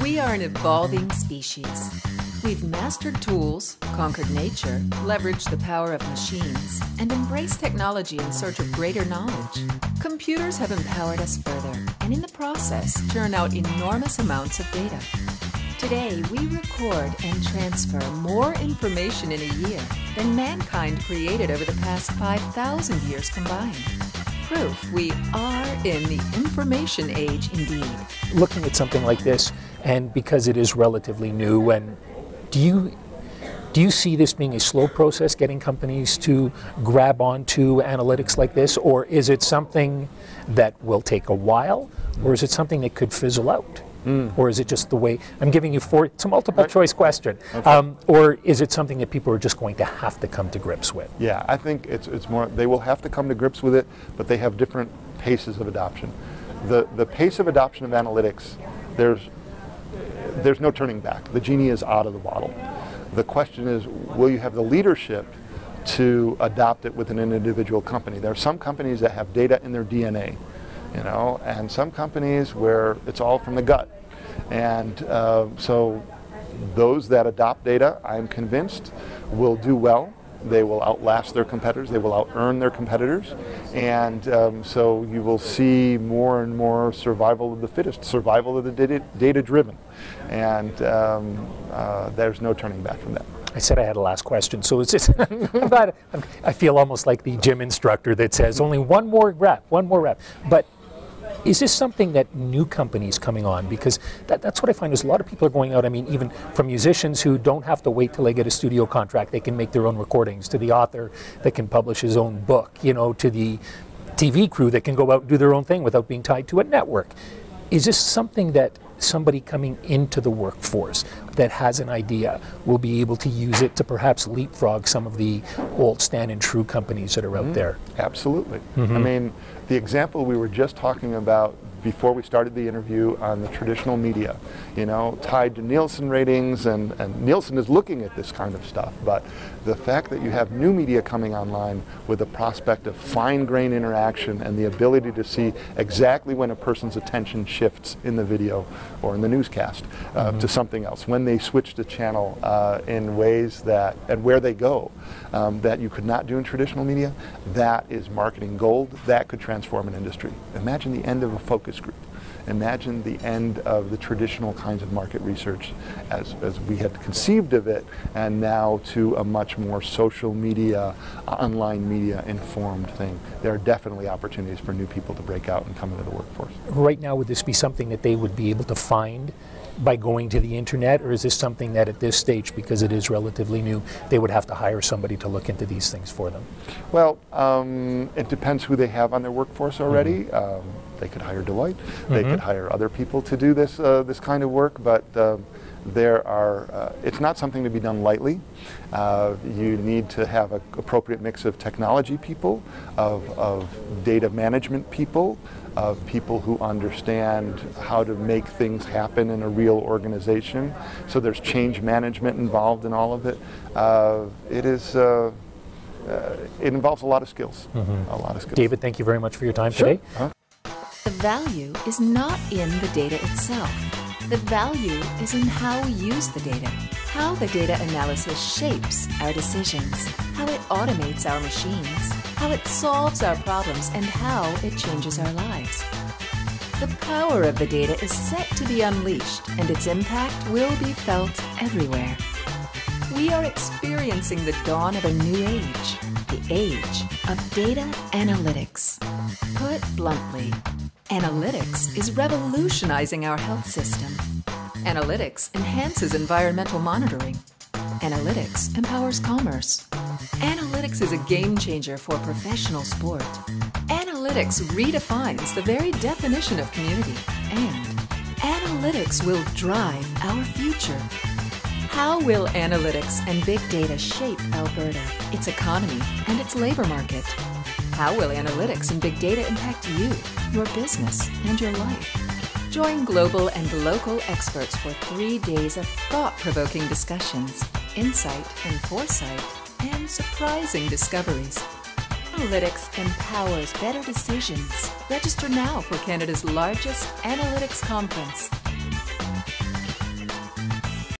We are an evolving species. We've mastered tools, conquered nature, leveraged the power of machines, and embraced technology in search of greater knowledge. Computers have empowered us further, and in the process, churn out enormous amounts of data. Today, we record and transfer more information in a year than mankind created over the past 5,000 years combined. Proof we are in the information age indeed. Looking at something like this, and because it is relatively new, and do you see this being a slow process, getting companies to grab onto analytics like this, or is it something that will take a while, or is it something that could fizzle out? Or is it just the way, I'm giving you it's a multiple choice question, okay. Or is it something that people are just going to have to come to grips with? Yeah, I think it's more, they will have to come to grips with it, but they have different paces of adoption. The pace of adoption of analytics, there's no turning back. The genie is out of the bottle. The question is, will you have the leadership to adopt it within an individual company? There are some companies that have data in their DNA, you know, and some companies where it's all from the gut. And so those that adopt data, I'm convinced, will do well. They will outlast their competitors. They will out-earn their competitors. And so you will see more and more survival of the fittest, survival of the data-driven. And there's no turning back from that. I said I had a last question, so it's just, I feel almost like the gym instructor that says only one more rep. But is this something that new companies coming on, because that's what I find is a lot of people are going out, I mean, even from musicians who don't have to wait till they get a studio contract, they can make their own recordings, to the author that can publish his own book, you know, to the TV crew that can go out and do their own thing without being tied to a network. Is this something that somebody coming into the workforce that has an idea will be able to use it to perhaps leapfrog some of the old stand and true companies that are out there? Absolutely. I mean, the example we were just talking about before we started the interview on the traditional media, you know, tied to Nielsen ratings, and Nielsen is looking at this kind of stuff, but the fact that you have new media coming online with the prospect of fine-grained interaction and the ability to see exactly when a person's attention shifts in the video or in the newscast to something else, when they switch the channel in ways that, and where they go, that you could not do in traditional media, that is marketing gold. That could transform an industry. Imagine the end of a focus group. Imagine the end of the traditional kinds of market research as we had conceived of it, and now to a much more social media, online media informed thing. There are definitely opportunities for new people to break out and come into the workforce. Right now, would this be something that they would be able to find by going to the internet, or is this something that at this stage, because it is relatively new, they would have to hire somebody to look into these things for them? Well, it depends who they have on their workforce already. They could hire Deloitte. They could hire other people to do this this kind of work, but there are. It's not something to be done lightly. You need to have an appropriate mix of technology people, of data management people, of people who understand how to make things happen in a real organization. So there's change management involved in all of it. It involves a lot of skills. A lot of skills. David, thank you very much for your time today. The value is not in the data itself. The value is in how we use the data, how the data analysis shapes our decisions, how it automates our machines, how it solves our problems, and how it changes our lives. The power of the data is set to be unleashed, and its impact will be felt everywhere. We are experiencing the dawn of a new age, the age of data analytics. Put bluntly, analytics is revolutionizing our health system. Analytics enhances environmental monitoring. Analytics empowers commerce. Analytics is a game changer for professional sport. Analytics redefines the very definition of community. And analytics will drive our future. How will analytics and big data shape Alberta, its economy, and its labor market? How will analytics and big data impact you, your business, and your life? Join global and local experts for 3 days of thought-provoking discussions, insight and foresight, and surprising discoveries. Analytics empowers better decisions. Register now for Canada's largest analytics conference.